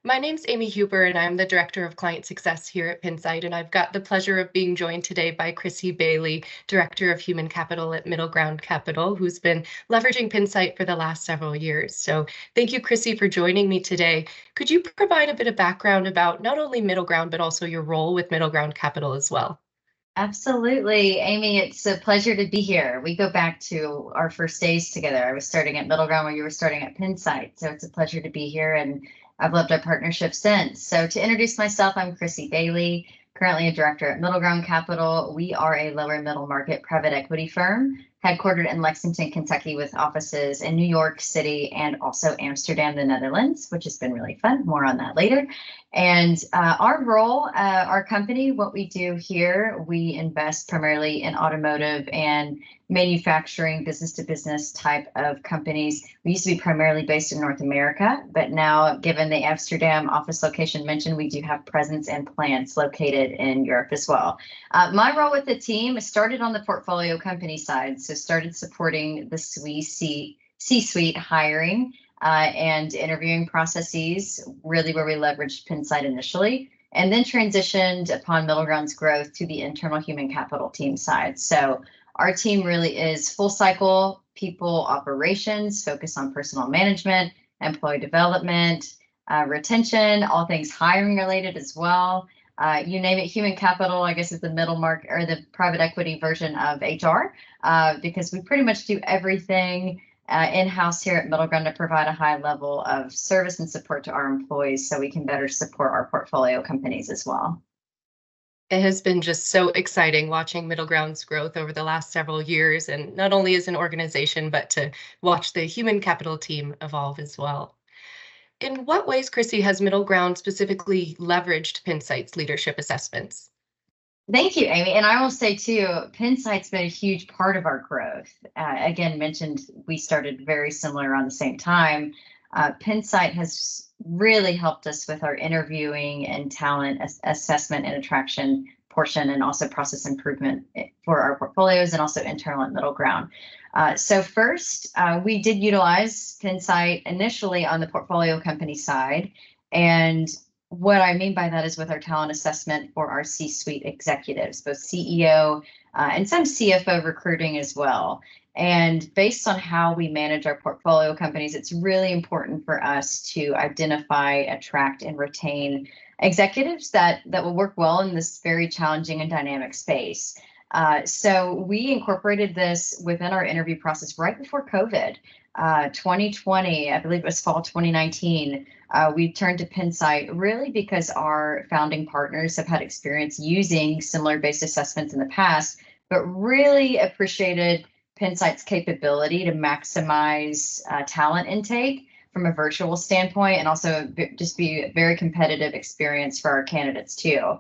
My name's Amy Huber, and I'm the Director of Client Success here at Pinsight, and I've got the pleasure of being joined today by Krissie Baily, Director of Human Capital at Middle Ground Capital, who's been leveraging Pinsight for the last several years. So thank you, Krissie, for joining me today. Could you provide a bit of background about not only Middle Ground, but also your role with Middle Ground Capital as well? Absolutely. Amy, it's a pleasure to be here. We go back to our first days together. I was starting at Middle Ground when you were starting at Pinsight. So it's a pleasure to be here, and I've loved our partnership since. So to introduce myself, I'm Krissie Baily, currently a director at Middle Ground Capital. We are a lower middle market private equity firm headquartered in Lexington, Kentucky, with offices in New York City and also Amsterdam, the Netherlands, which has been really fun. More on that later. And our role, our company, what we do here, we invest primarily in automotive and manufacturing, business to business type of companies. We used to be primarily based in North America, but now, given the Amsterdam office location mentioned, we do have presence and plants located in Europe as well. My role with the team started on the portfolio company side, so started supporting the C-suite hiring and interviewing processes, really where we leveraged Pinsight initially, and then transitioned upon Middle Ground's growth to the internal human capital team side. So our team really is full cycle people operations, focus on personal management, employee development, retention, all things hiring related as well. You name it, human capital, I guess, is the middle market or the private equity version of HR, because we pretty much do everything in-house here at Middle Ground to provide a high level of service and support to our employees so we can better support our portfolio companies as well. It has been just so exciting watching Middle Ground's growth over the last several years, and not only as an organization, but to watch the human capital team evolve as well. In what ways, Krissie, has Middle Ground specifically leveraged Pinsight's leadership assessments? Thank you, Amy. And I will say, too, Pinsight's been a huge part of our growth. Again, mentioned we started very similar around the same time. Pinsight has really helped us with our interviewing and talent assessment and attraction portion, and also process improvement for our portfolios and also internal at Middle Ground. So first, we did utilize Pinsight initially on the portfolio company side. And what I mean by that is with our talent assessment for our C-suite executives, both CEO and some CFO recruiting as well. And based on how we manage our portfolio companies, it's really important for us to identify, attract, and retain executives that will work well in this very challenging and dynamic space. So we incorporated this within our interview process right before COVID. 2020, I believe it was fall 2019, we turned to Pinsight really because our founding partners have had experience using similar based assessments in the past, but really appreciated Pinsight's capability to maximize talent intake from a virtual standpoint, and also just be a very competitive experience for our candidates too.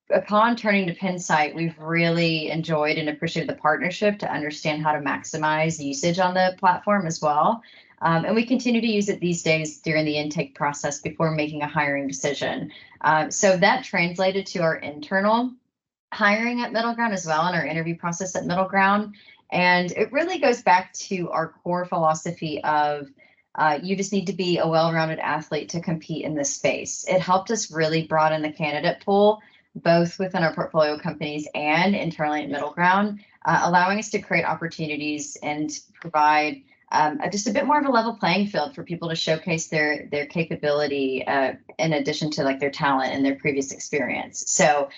Upon turning to Pinsight, we've really enjoyed and appreciated the partnership to understand how to maximize usage on the platform as well. And we continue to use it these days during the intake process before making a hiring decision. So that translated to our internal hiring at Middle Ground as well, and our interview process at Middle Ground. And it really goes back to our core philosophy of you just need to be a well-rounded athlete to compete in this space. It helped us really broaden the candidate pool, both within our portfolio companies and internally at Middle Ground, allowing us to create opportunities and provide just a bit more of a level playing field for people to showcase their capability in addition to like their talent and their previous experience. So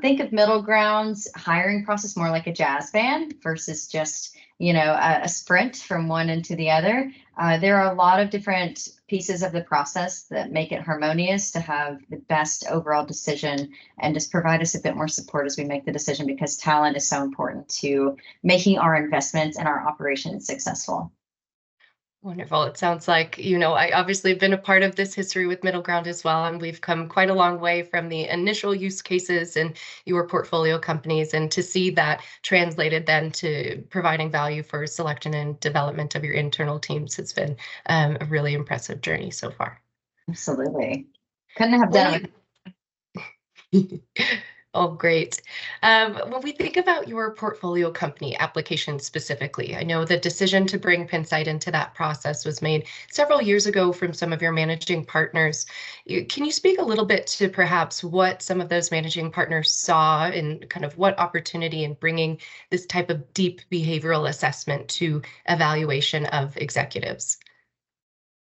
think of Middle Ground's hiring process more like a jazz band versus just, you know, a sprint from one into the other. There are a lot of different pieces of the process that make it harmonious to have the best overall decision and just provide us a bit more support as we make the decision, because talent is so important to making our investments and our operations successful. Wonderful. It sounds like, I obviously have been a part of this history with Middle Ground as well, and we've come quite a long way from the initial use cases and your portfolio companies, and to see that translated then to providing value for selection and development of your internal teams has been a really impressive journey so far. Absolutely. Couldn't have done it. Oh, great. When we think about your portfolio company application specifically, I know the decision to bring Pinsight into that process was made several years ago from some of your managing partners. Can you speak a little bit to perhaps what some of those managing partners saw and kind of what opportunity in bringing this type of deep behavioral assessment to evaluation of executives?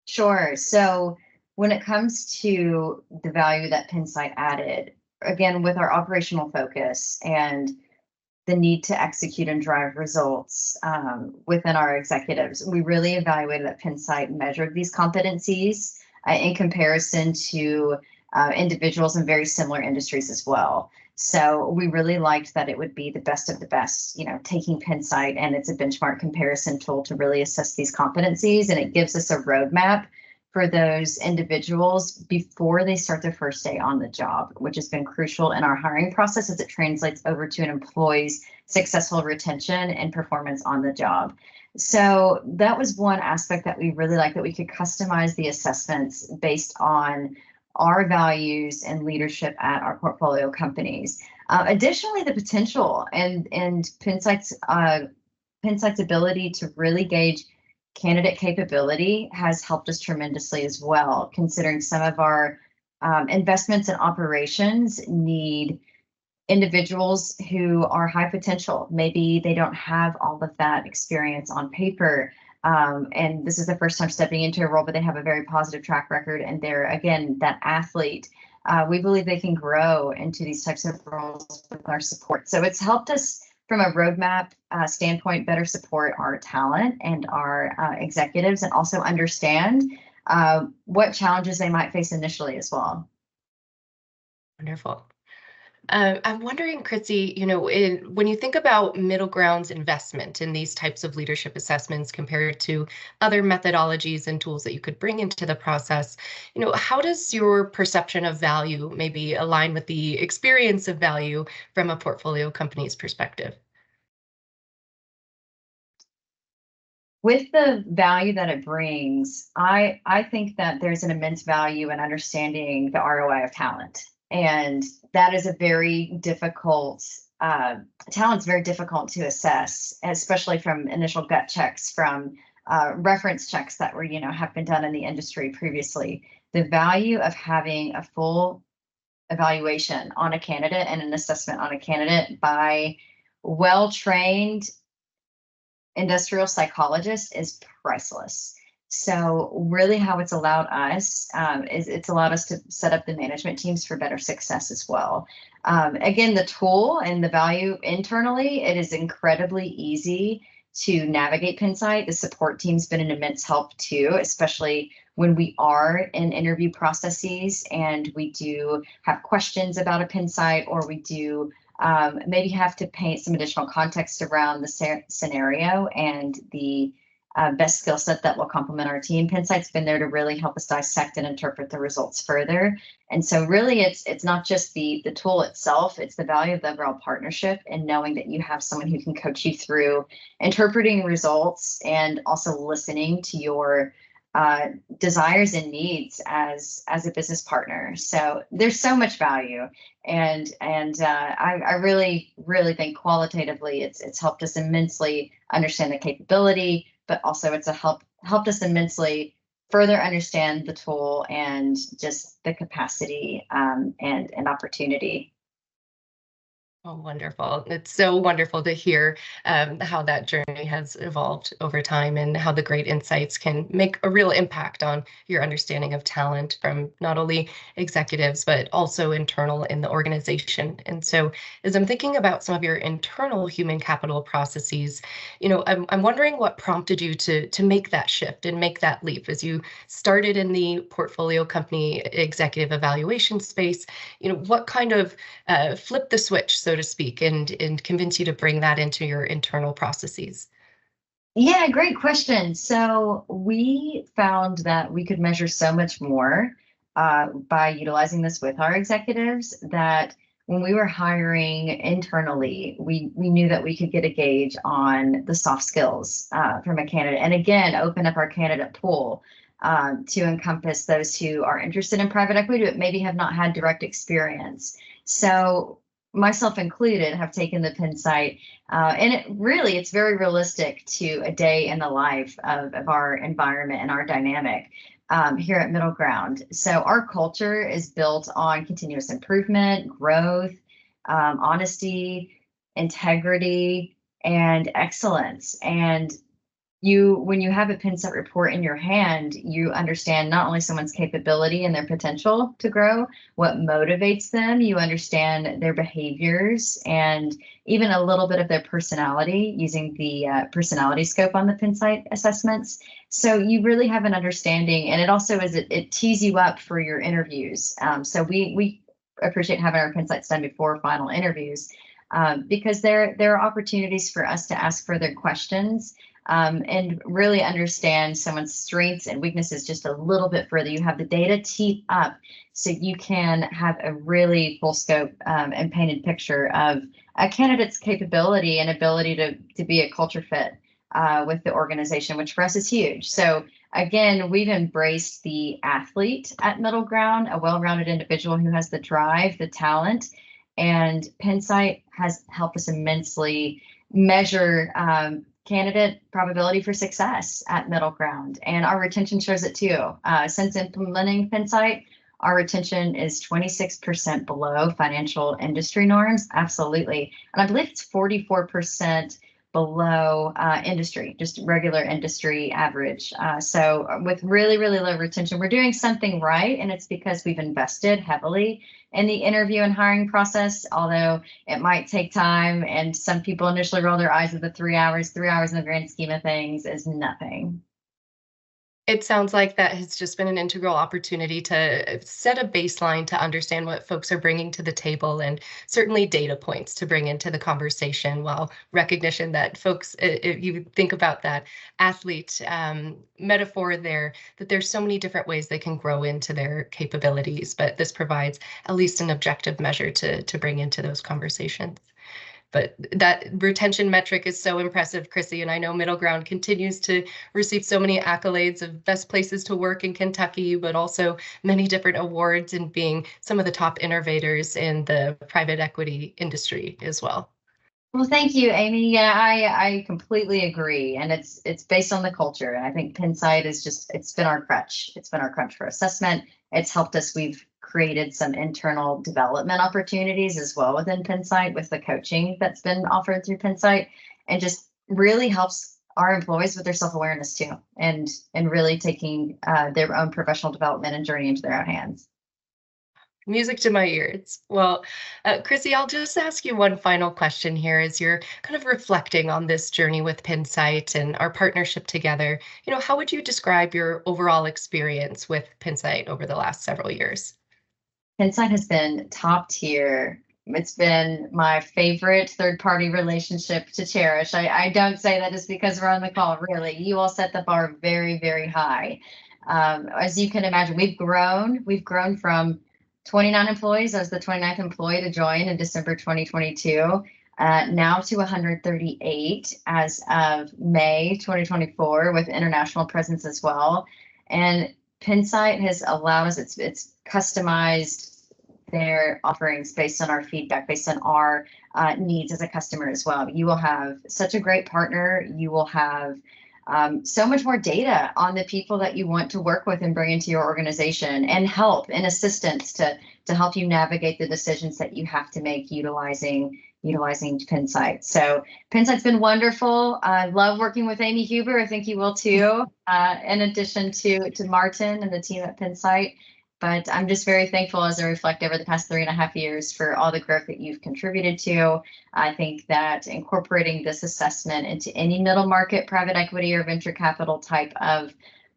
Sure. So when it comes to the value that Pinsight added, again, with our operational focus and the need to execute and drive results within our executives, we really evaluated that Pinsight measured these competencies in comparison to individuals in very similar industries as well. So we really liked that it would be the best of the best, taking Pinsight, and it's a benchmark comparison tool to really assess these competencies. And it gives us a roadmap for those individuals before they start their first day on the job, which has been crucial in our hiring process as it translates over to an employee's successful retention and performance on the job. So that was one aspect that we really liked, that we could customize the assessments based on our values and leadership at our portfolio companies. Additionally, the potential and Pinsight's ability to really gauge candidate capability has helped us tremendously as well, considering some of our investments in operations need individuals who are high potential. Maybe they don't have all of that experience on paper. And this is the first time stepping into a role, but they have a very positive track record. And they're, again, that athlete. We believe they can grow into these types of roles with our support. So it's helped us from a roadmap standpoint better support our talent and our executives, and also understand what challenges they might face initially as well. Wonderful. I'm wondering, Krissie, when you think about Middle Ground's investment in these types of leadership assessments compared to other methodologies and tools that you could bring into the process, how does your perception of value maybe align with the experience of value from a portfolio company's perspective? With the value that it brings, I think that there's an immense value in understanding the ROI of talent. And that is a very difficult, talent's very difficult to assess, especially from initial gut checks, from reference checks that were, have been done in the industry previously. The value of having a full evaluation on a candidate and an assessment on a candidate by well-trained industrial psychologists is priceless. So really how it's allowed us is it's allowed us to set up the management teams for better success as well. Again, the tool and the value internally, it is incredibly easy to navigate Pinsight. The support team's been an immense help too, especially when we are in interview processes and we do have questions about a Pinsight, or we do maybe have to paint some additional context around the scenario and the best skill set that will complement our team. Pinsight's been there to really help us dissect and interpret the results further. And so really it's not just the tool itself, it's the value of the overall partnership and knowing that you have someone who can coach you through interpreting results and also listening to your desires and needs as a business partner. So there's so much value, and I really think qualitatively it's helped us immensely understand the capability, but also it's helped us immensely further understand the tool and just the capacity and opportunity. Oh, wonderful. It's so wonderful to hear how that journey has evolved over time and how the great insights can make a real impact on your understanding of talent from not only executives, but also internal in the organization. And so as I'm thinking about some of your internal human capital processes, I'm wondering what prompted you to make that shift and make that leap as you started in the portfolio company executive evaluation space. What kind of flipped the switch, so to speak, and convince you to bring that into your internal processes? Yeah, great question. So we found that we could measure so much more by utilizing this with our executives, that when we were hiring internally, we knew that we could get a gauge on the soft skills from a candidate, and again, open up our candidate pool to encompass those who are interested in private equity, but maybe have not had direct experience. So myself included, have taken the Pinsight, and it's very realistic to a day in the life of our environment and our dynamic here at Middle Ground. So our culture is built on continuous improvement, growth, honesty, integrity, and excellence. And when you have a Pinsight report in your hand, you understand not only someone's capability and their potential to grow, what motivates them, you understand their behaviors and even a little bit of their personality using the personality scope on the Pinsight assessments. So you really have an understanding, and it also it tees you up for your interviews. So we appreciate having our Pinsights done before final interviews because there are opportunities for us to ask further questions. And really understand someone's strengths and weaknesses just a little bit further. You have the data teed up so you can have a really full scope and painted picture of a candidate's capability and ability to be a culture fit with the organization, which for us is huge. So again, we've embraced the athlete at Middle Ground, a well-rounded individual who has the drive, the talent, and Pinsight has helped us immensely measure candidate probability for success at Middle Ground, and our retention shows it too. Since implementing Pinsight, our retention is 26% below financial industry norms. Absolutely. And I believe it's 44% below industry, just regular industry average. So with really, really low retention, we're doing something right. And it's because we've invested heavily in the interview and hiring process, although it might take time. And some people initially roll their eyes at the 3 hours. 3 hours in the grand scheme of things is nothing. It sounds like that has just been an integral opportunity to set a baseline to understand what folks are bringing to the table, and certainly data points to bring into the conversation, while recognition that folks, if you think about that athlete metaphor there, that there's so many different ways they can grow into their capabilities, but this provides at least an objective measure to bring into those conversations. But that retention metric is so impressive, Krissie, and I know Middle Ground continues to receive so many accolades of best places to work in Kentucky, but also many different awards and being some of the top innovators in the private equity industry as well. Well, thank you, Amy. Yeah, I completely agree. And it's based on the culture. And I think Pinsight it's been our crutch. It's been our crutch for assessment. It's helped us. We've created some internal development opportunities as well within Pinsight with the coaching that's been offered through Pinsight, and just really helps our employees with their self-awareness too, and really taking their own professional development and journey into their own hands. Music to my ears. Well, Krissie, I'll just ask you one final question here as you're kind of reflecting on this journey with Pinsight and our partnership together. How would you describe your overall experience with Pinsight over the last several years? Pinsight has been top tier. It's been my favorite third-party relationship to cherish. I don't say that just because we're on the call, really. You all set the bar very, very high. As you can imagine, we've grown from 29 employees. I was the 29th employee to join in December 2022, now to 138 as of May 2024, with international presence as well. And Pinsight has allowed us, it's customized their offerings based on our feedback, based on our needs as a customer as well. You will have such a great partner. You will have so much more data on the people that you want to work with and bring into your organization, and help and assistance to help you navigate the decisions that you have to make utilizing Pinsight. So Pinsight's been wonderful. I love working with Amy Huber. I think you will too, in addition to Martin and the team at Pinsight. But I'm just very thankful as I reflect over the past 3.5 years for all the growth that you've contributed to. I think that incorporating this assessment into any middle market, private equity, or venture capital type of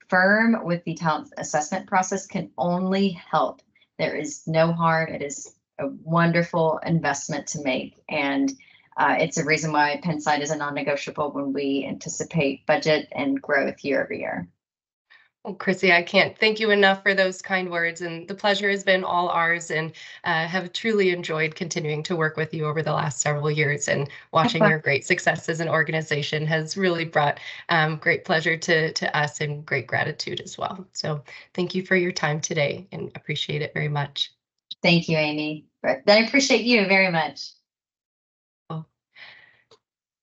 firm with the talent assessment process can only help. There is no harm. It is a wonderful investment to make. And it's a reason why Pinsight is a non-negotiable when we anticipate budget and growth year over year. Well, Krissie, I can't thank you enough for those kind words, and the pleasure has been all ours, and have truly enjoyed continuing to work with you over the last several years, and watching your great success as an organization has really brought great pleasure to us, and great gratitude as well. So thank you for your time today, and appreciate it very much. Thank you, Amy. Then I appreciate you very much.